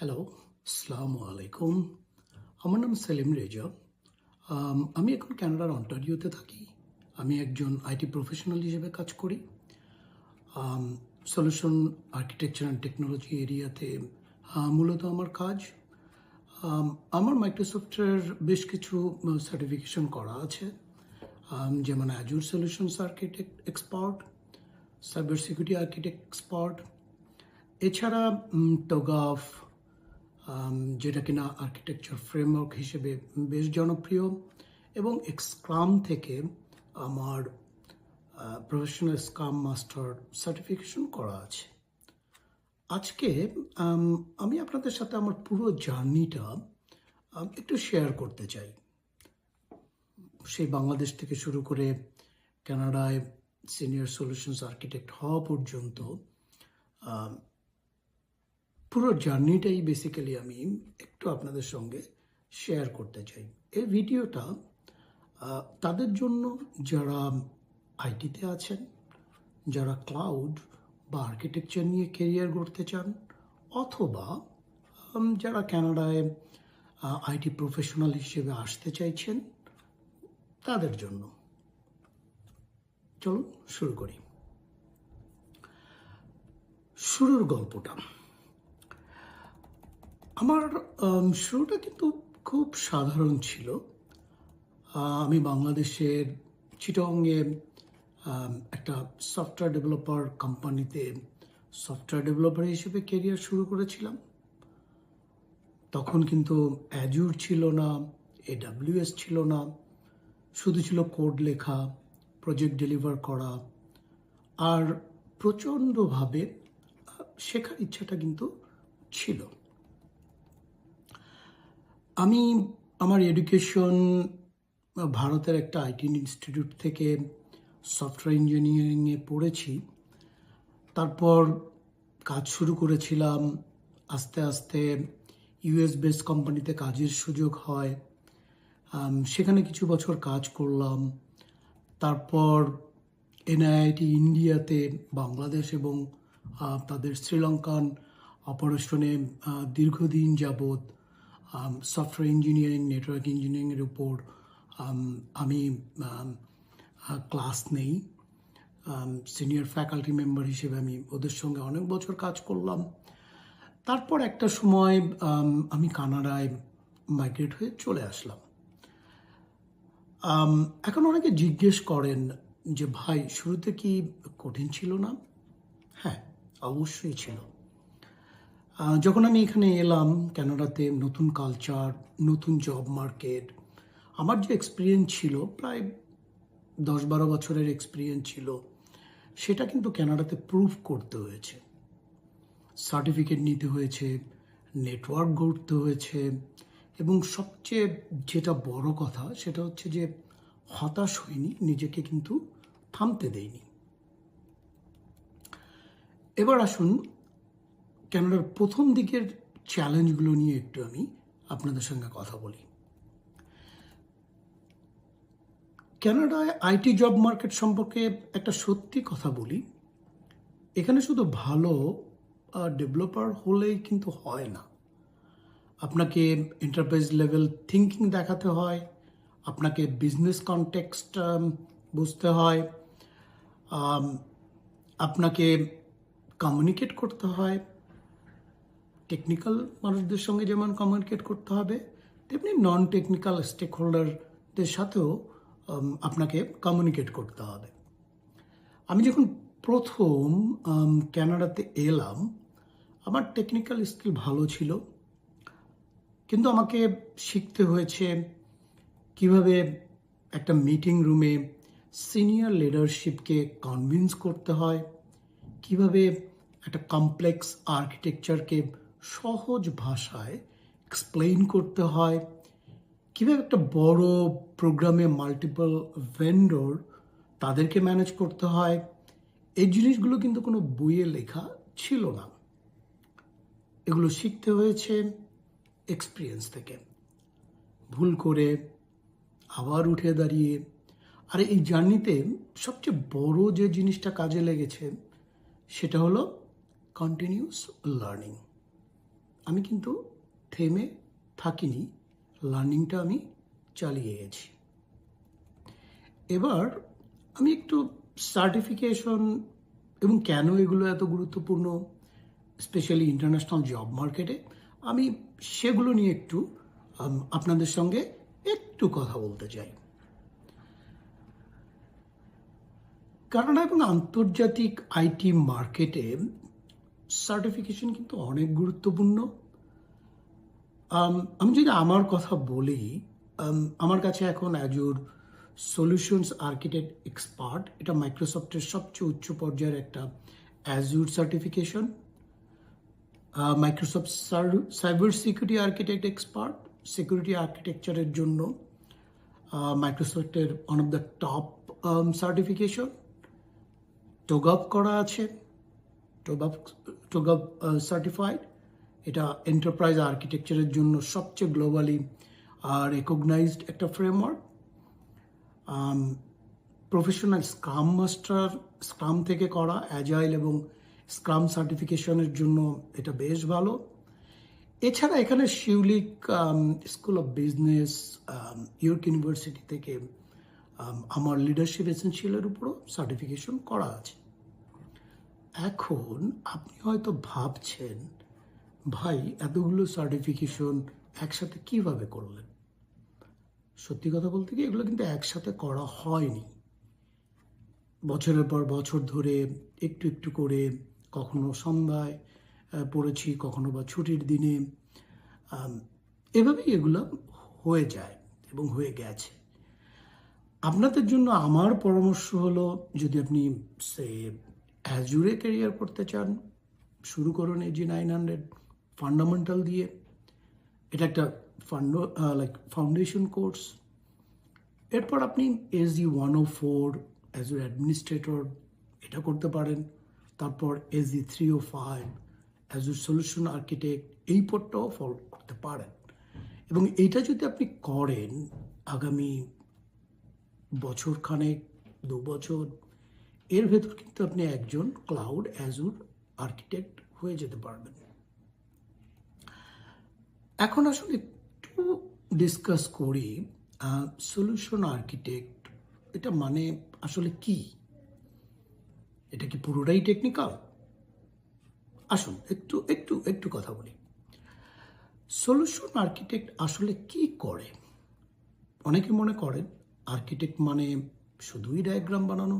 Hello, আসসালামু আলাইকুম। আমার নাম সেলিম রেজা। আমি এখন কানাডার অন্টারিওতে থাকি। আমি একজন আইটি প্রফেশনাল হিসেবে কাজ করি। সলিউশন আর্কিটেকচার অ্যান্ড টেকনোলজি এরিয়াতে মূলত আমার কাজ। আম, আমার মাইক্রোসফটের বেশ কিছু সার্টিফিকেশন করা আছে, যেমন Azure solutions architect expert, cyber security architect expert. এছাড়া টোগাফ, যেটা কিনা আর্কিটেকচার ফ্রেমওয়ার্ক হিসেবে বেশ জনপ্রিয়, এবং স্ক্রাম থেকে আমার প্রফেশনাল স্ক্রাম মাস্টার সার্টিফিকেশন করা আছে। আজকে আমি আপনাদের সাথে আমার পুরো জার্নিটা একটু শেয়ার করতে চাই। সেই বাংলাদেশ থেকে শুরু করে কানাডায় সিনিয়র সলিউশনস আর্কিটেক্ট হওয়া পর্যন্ত পুরো জার্নিটাই বেসিক্যালি আমি একটু আপনাদের সঙ্গে শেয়ার করতে চাই। এই ভিডিওটা তাদের জন্য যারা আইটিতে আছেন, যারা ক্লাউড বা আর্কিটেকচার নিয়ে কেরিয়ার গড়তে চান, অথবা যারা কানাডায় আইটি প্রফেশনাল হিসেবে আসতে চাইছেন, তাদের জন্য। চলুন শুরু করি। শুরুর গল্পটা, আমার শুরুটা কিন্তু খুব সাধারণ ছিল। আমি বাংলাদেশের চিটংয়ে একটা সফটওয়্যার ডেভেলপার কোম্পানিতে সফটওয়্যার ডেভেলপার হিসেবে কেরিয়ার শুরু করেছিলাম। তখন কিন্তু অ্যাজুর ছিল না, AWS ছিল না, শুধু ছিল কোড লেখা, প্রজেক্ট ডেলিভার করা, আর প্রচণ্ডভাবে শেখার ইচ্ছাটা কিন্তু ছিল। আমি আমার এডুকেশন ভারতের একটা আইটি ইনস্টিটিউট থেকে সফটওয়্যার ইঞ্জিনিয়ারিংয়ে পড়েছি। তারপর কাজ শুরু করেছিলাম। আস্তে আস্তে ইউএস বেস কোম্পানিতে কাজের সুযোগ হয়, সেখানে কিছু বছর কাজ করলাম। তারপর এনআইআইটি ইন্ডিয়াতে বাংলাদেশ এবং তাদের শ্রীলঙ্কান অপারেশনে দীর্ঘদিন যাবৎ সফটওয়্যার ইঞ্জিনিয়ারিং, নেটওয়ার্ক ইঞ্জিনিয়ারিংয়ের উপর আমি ক্লাস নেই। সিনিয়র ফ্যাকাল্টি মেম্বার হিসেবে আমি ওদের সঙ্গে অনেক বছর কাজ করলাম। তারপর একটা সময় আমি কানাডায় মাইগ্রেট হয়ে চলে আসলাম। এখন অনেকে জিজ্ঞেস করেন যে ভাই, শুরুতে কি কঠিন ছিল না? হ্যাঁ, অবশ্যই ছিল। যখন আমি এখানে এলাম কানাডাতে, নতুন কালচার, নতুন জব মার্কেট, আমার যে এক্সপিরিয়েন্স ছিল, প্রায় 10-12 বছরের এক্সপিরিয়েন্স ছিল, সেটা কিন্তু কানাডাতে প্রুভ করতে হয়েছে, সার্টিফিকেট নিতে হয়েছে, নেটওয়ার্ক গড়তে হয়েছে, এবং সবচেয়ে যেটা বড় কথা সেটা হচ্ছে যে হতাশ হয়নি, নিজেকে কিন্তু থামতে দেয়নি। এবার আসুন কানাডার প্রথম দিকের চ্যালেঞ্জগুলো নিয়ে একটু আমি আপনাদের সঙ্গে কথা বলি। কানাডায় আইটি জব মার্কেট সম্পর্কে একটা সত্যি কথা বলি, এখানে শুধু ভালো ডেভেলপার হলেই কিন্তু হয় না। আপনাকে এন্টারপ্রাইজ লেভেল থিঙ্কিং দেখাতে হয়, আপনাকে বিজনেস কনটেক্সট বুঝতে হয়, আপনাকে কমিউনিকেট করতে হয়। টেকনিক্যাল মানুষদের সঙ্গে যেমন কমিউনিকেট করতে হবে, তেমনি নন টেকনিক্যাল স্টেক হোল্ডারদের সাথেও আপনাকে কমিউনিকেট করতে হবে। আমি যখন প্রথম কানাডাতে এলাম, আমার টেকনিক্যাল স্কিল ভালো ছিল, কিন্তু আমাকে শিখতে হয়েছে কিভাবে একটা মিটিং রুমে সিনিয়র লিডারশিপকে কনভিন্স করতে হয়, কিভাবে একটা কমপ্লেক্স আর্কিটেকচারকে সহজ ভাষায় এক্সপ্লেইন করতে হয়, কীভাবে একটা বড় প্রোগ্রামে মাল্টিপল ভেন্ডর তাদেরকে ম্যানেজ করতে হয়। এই জিনিসগুলো কিন্তু কোনো বইয়ে লেখা ছিল না, এগুলো শিখতে হয়েছে এক্সপিরিয়েন্স থেকে, ভুল করে আবার উঠে দাঁড়িয়ে। আর এই জার্নিতে সবচেয়ে বড় যে জিনিসটা কাজে লেগেছে সেটা হলো কন্টিনিউয়াস লার্নিং। আমি কিন্তু থেমে থাকিনি, লার্নিংটা আমি চালিয়ে গেছি। এবার আমি একটু সার্টিফিকেশন এবং কেন এগুলো এত গুরুত্বপূর্ণ, স্পেশালি ইন্টারন্যাশনাল জব মার্কেটে, আমি সেগুলো নিয়ে একটু আপনাদের সঙ্গে একটু কথা বলতে চাই। কানাডা এবং আন্তর্জাতিক আইটি মার্কেটে সার্টিফিকেশন কিন্তু অনেক গুরুত্বপূর্ণ। আমি যদি আমার কথা বলি, আমার কাছে এখন অ্যাজুর সলিউশনস আর্কিটেক্ট এক্সপার্ট, এটা মাইক্রোসফটের সবচেয়ে উচ্চ পর্যায়ের একটা Azure certification. Microsoft cyber security architect expert, security আর্কিটেকচারের জন্য মাইক্রোসফটের one of the top certification. TOGAF করা আছে, টোগাপ সার্টিফাইড, এটা এন্টারপ্রাইজ আর্কিটেকচারের জন্য সবচেয়ে গ্লোবালি রেকগনাইজড একটা framework. Professional scrum master, scrum থেকে করা অ্যাজাইল এবং স্ক্রাম সার্টিফিকেশনের জন্য এটা বেশ ভালো। এছাড়া এখানে Schulich school of business, York University থেকে আমার লিডারশিপ এসেনশিয়ালের উপরও সার্টিফিকেশন করা আছে। এখন আপনি হয়তো ভাবছেন, ভাই এতগুলো সার্টিফিকেশন একসাথে কিভাবে করলেন? সত্যি কথা বলতে কি, এগুলো কিন্তু একসাথে করা হয়নি। বছরের পর বছর ধরে একটু একটু করে, কখনো সন্ধ্যায় পড়েছি, কখনো বা ছুটির দিনে, এভাবেই এগুলো হয়ে যায় এবং হয়ে গেছে। আপনাদের জন্য আমার পরামর্শ হলো, যদি আপনি সে অ্যাজুরে ক্যারিয়ার করতে চান, শুরু করুন AG900 ফান্ডামেন্টাল দিয়ে। এটা একটা ফাউন্ডেশন কোর্স। এরপর আপনি AZ104 অ্যাজুর অ্যাডমিনিস্ট্রেটর, এটা করতে পারেন। তারপর AZ305 অ্যাজুর সলিউশন আর্কিটেক্ট, এই পদটাও ফলো করতে পারেন। এবং এইটা যদি আপনি করেন, আগামী বছরখানেক, 2 বছর এর ভেতর কিন্তু আপনি একজন ক্লাউড অ্যাজুর আর্কিটেক্ট হয়ে যেতে পারবেন। এখন আসলে একটু ডিসকাস করি সলিউশন আর্কিটেক্ট, এটা মানে আসলে কি? এটা কি পুরোটাই টেকনিক্যাল? আসুন একটু একটু একটু কথা বলি। সলিউশন আর্কিটেক্ট আসলে কি করে? অনেকে মনে করেন আর্কিটেক্ট মানে শুধুই ডায়াগ্রাম বানানো।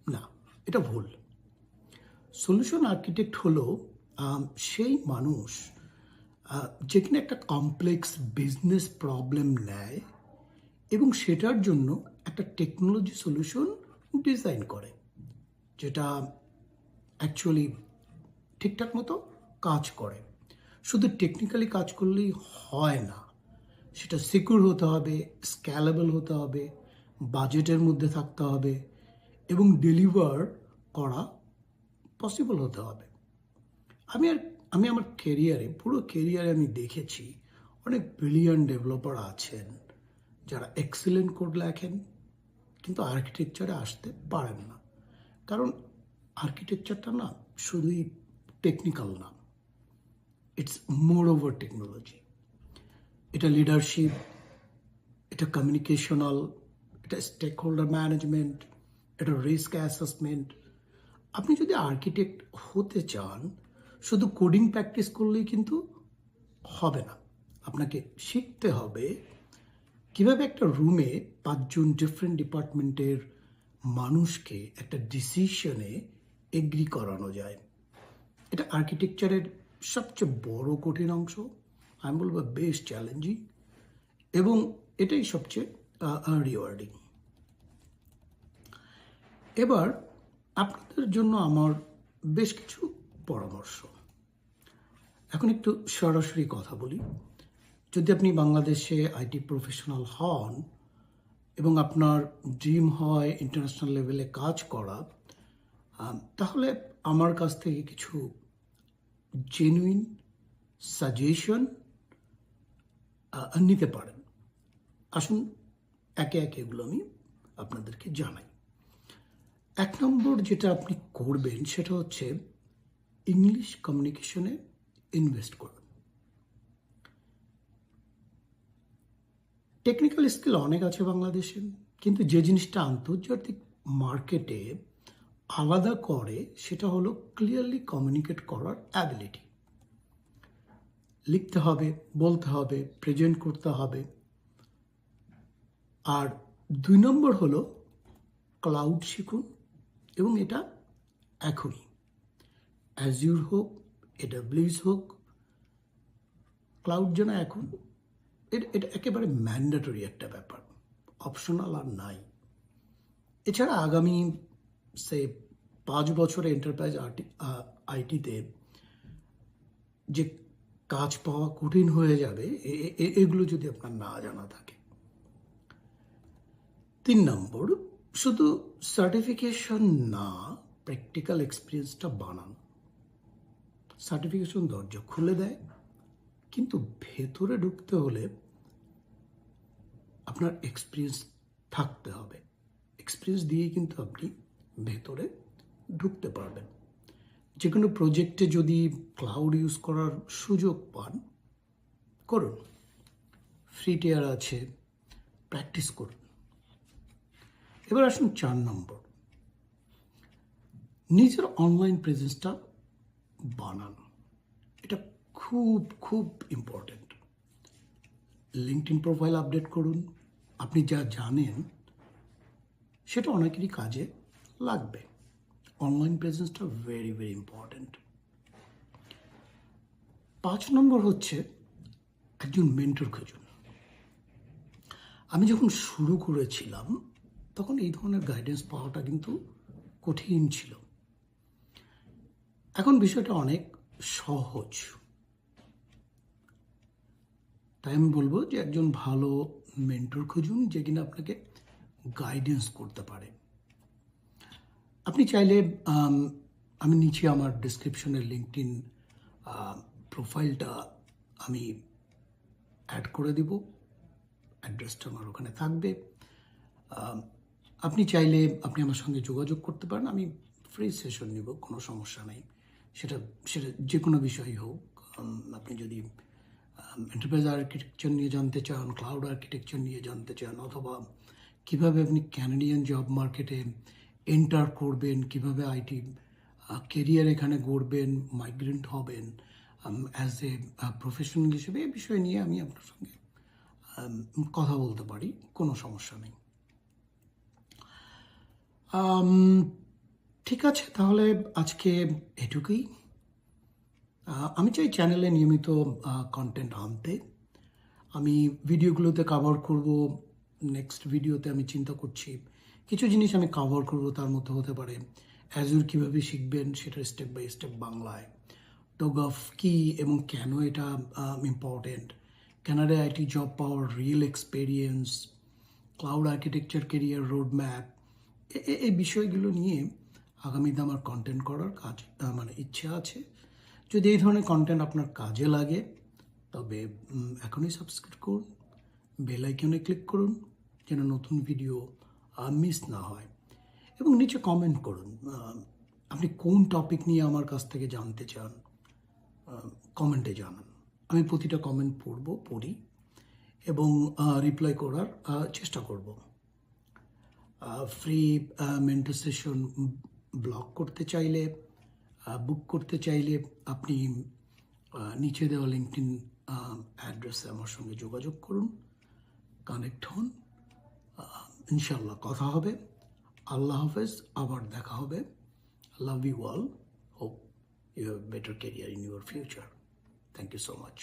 না, এটা ভুল। সলিউশন আর্কিটেক্ট হলো সেই মানুষ যেখানে একটা কমপ্লেক্স বিজনেস প্রবলেম নেয় এবং সেটার জন্য একটা টেকনোলজি সলিউশন ডিজাইন করে, যেটা অ্যাকচুয়ালি ঠিকঠাক মতো কাজ করে। শুধু টেকনিক্যালি কাজ করলেই হয় না, সেটা সিকিউর হতে হবে, স্ক্যালেবল হতে হবে, বাজেটের মধ্যে থাকতে হবে এবং ডেলিভার করা পসিবল হতে হবে। আমি আমার পুরো ক্যারিয়ারে আমি দেখেছি অনেক ব্রিলিয়ান্ট ডেভেলপার আছেন যারা এক্সিলেন্ট কোড লেখেন, কিন্তু আর্কিটেকচারে আসতে পারেন না। কারণ আর্কিটেকচারটা না শুধুই টেকনিক্যাল না, ইটস মোর ওভার টেকনোলজি। এটা লিডারশিপ, এটা কমিউনিকেশনাল, এটা স্টেক হোল্ডার ম্যানেজমেন্ট, এটা রিস্ক অ্যাসেসমেন্ট। আপনি যদি আর্কিটেক্ট হতে চান, শুধু কোডিং প্র্যাকটিস করলেই কিন্তু হবে না। আপনাকে শিখতে হবে কিভাবে একটা রুমে 5 জন ডিফারেন্ট ডিপার্টমেন্টের মানুষকে একটা ডিসিশনে এগ্রি করানো যায়। এটা আর্কিটেকচারের সবচেয়ে বড় কঠিন অংশ, আমি বলবো বেশ চ্যালেঞ্জিং, এবং এটাই সবচেয়ে রিওয়ার্ডিং। এবার আপনাদের জন্য আমার বেশ কিছু পরামর্শ। এখন একটু সরাসরি কথা বলি। যদি আপনি বাংলাদেশে আইটি প্রফেশনাল হন এবং আপনার ড্রিম হয় ইন্টারন্যাশনাল লেভেলে কাজ করা, তাহলে আমার কাছ থেকে কিছু জেনুইন সাজেশন নিতে পারেন। আসুন একে একে এগুলো আমি আপনাদেরকে জানাই। 1 নম্বর যেটা আপনি করবেন সেটা হচ্ছে ইংলিশ কমিউনিকেশনে ইনভেস্ট করুন। টেকনিক্যাল স্কিল অনেক আছে বাংলাদেশে, কিন্তু যে জিনিসটা আন্তর্জাতিক মার্কেটে আলাদা করে সেটা হলো ক্লিয়ারলি কমিউনিকেট করার অ্যাবিলিটি। লিখতে হবে, বলতে হবে, প্রেজেন্ট করতে হবে। আর 2 নম্বর হলো ক্লাউড শিখুন, এবং এটা এখনই। অ্যাজিউর হোক, AWS হোক, ক্লাউড যেন এখন এটা একেবারে ম্যান্ডেটরি একটা ব্যাপার, অপশনাল আর নাই। এছাড়া আগামী 5 বছরে এন্টারপ্রাইজ আইটিতে যে কাজ পাওয়া কঠিন হয়ে যাবে, এগুলো যদি আপনার না জানা থাকে। 3 নম্বর, শুধু সার্টিফিকেশন না, প্র্যাকটিক্যাল এক্সপিরিয়েন্সটা বানান। সার্টিফিকেশন দরজা খুলে দেয়, কিন্তু ভেতরে ঢুকতে হলে আপনার এক্সপিরিয়েন্স থাকতে হবে। এক্সপিরিয়েন্স দিয়েই কিন্তু আপনি ভেতরে ঢুকতে পারবেন। যে কোনো প্রজেক্টে যদি ক্লাউড ইউজ করার সুযোগ পান, করুন। ফ্রি টিয়ার আছে, প্র্যাকটিস করুন। এবার আসুন 4 নম্বর, নিজের অনলাইন প্রেজেন্সটা বানান। এটা খুব খুব ইম্পর্টেন্ট। লিঙ্কডইন প্রোফাইল আপডেট করুন। আপনি যা জানেন সেটা অনেকেরই কাজে লাগবে। অনলাইন প্রেজেন্সটা ভেরি ভেরি ইম্পর্টেন্ট। 5 নম্বর হচ্ছে একজন মেন্টর খুঁজুন। আমি যখন শুরু করেছিলাম তখন এই ধরনের গাইডেন্স পাওয়াটা কিন্তু কঠিন ছিল। এখন বিষয়টা অনেক সহজ। তাই আমি বলবো যে একজন ভালো মেন্টর খুঁজুন, যে কিনা আপনাকে গাইডেন্স করতে পারে। আপনি চাইলে আমি নিচে আমার ডিসক্রিপশনের লিঙ্কডইন প্রোফাইলটা আমি অ্যাড করে দিব, অ্যাড্রেসটা আমার ওখানে থাকবে। আপনি চাইলে আপনি আমার সঙ্গে যোগাযোগ করতে পারেন। আমি ফ্রি সেশন নিব, কোনো সমস্যা নেই। সেটা যে কোনো বিষয়ই হোক। আপনি যদি এন্টারপ্রাইজ আর্কিটেকচার নিয়ে জানতে চান, ক্লাউড আর্কিটেকচার নিয়ে জানতে চান, অথবা কিভাবে আপনি ক্যানাডিয়ান জব মার্কেটে এন্টার করবেন, কিভাবে আইটি কেরিয়ার এখানে গড়বেন, মাইগ্রেন্ট হবেন অ্যাজ এ প্রফেশনাল হিসেবে, এই বিষয় নিয়ে আমি আপনার সঙ্গে কথা বলতে পারি, কোনো সমস্যা নেই। ঠিক আছে, তাহলে আজকে এটুকুই। আমি চাই চ্যানেলে নিয়মিত কন্টেন্ট আনতে। আমি ভিডিওগুলোতে কভার করব। নেক্সট ভিডিওতে আমি চিন্তা করছি কিছু জিনিস আমি কভার করব। তার মধ্যে হতে পারে অ্যাজুর কীভাবে শিখবেন সেটা স্টেপ বাই স্টেপ বাংলায়, টোগফ কী এবং কেন এটা ইম্পর্টেন্ট, কানাডায় IT job power real experience, cloud architecture career road map, এই বিষয়গুলো নিয়ে আগামীতে আমার কন্টেন্ট করার কাজ ইচ্ছা আছে। যদি এই ধরনের কন্টেন্ট আপনার কাজে লাগে তবে এখনই সাবস্ক্রাইব করুন, বেল আইকনে ক্লিক করুন যেন নতুন ভিডিও মিস না হয়, এবং নিচে কমেন্ট করুন আপনি কোন টপিক নিয়ে আমার কাছ থেকে জানতে চান। কমেন্টে জানান। আমি প্রতিটা কমেন্ট পড়ি এবং রিপ্লাই করার চেষ্টা করব। ফ্রি মেন্টর সেশন ব্লগ করতে চাইলে, বুক করতে চাইলে আপনি নিচে দেওয়া লিঙ্কডইন অ্যাড্রেসে আমার সঙ্গে যোগাযোগ করুন, কানেক্ট হন। ইনশাল্লাহ কথা হবে। আল্লাহ হাফেজ, আবার দেখা হবে। Love you all. Hope you have a better career in your future. Thank you so much.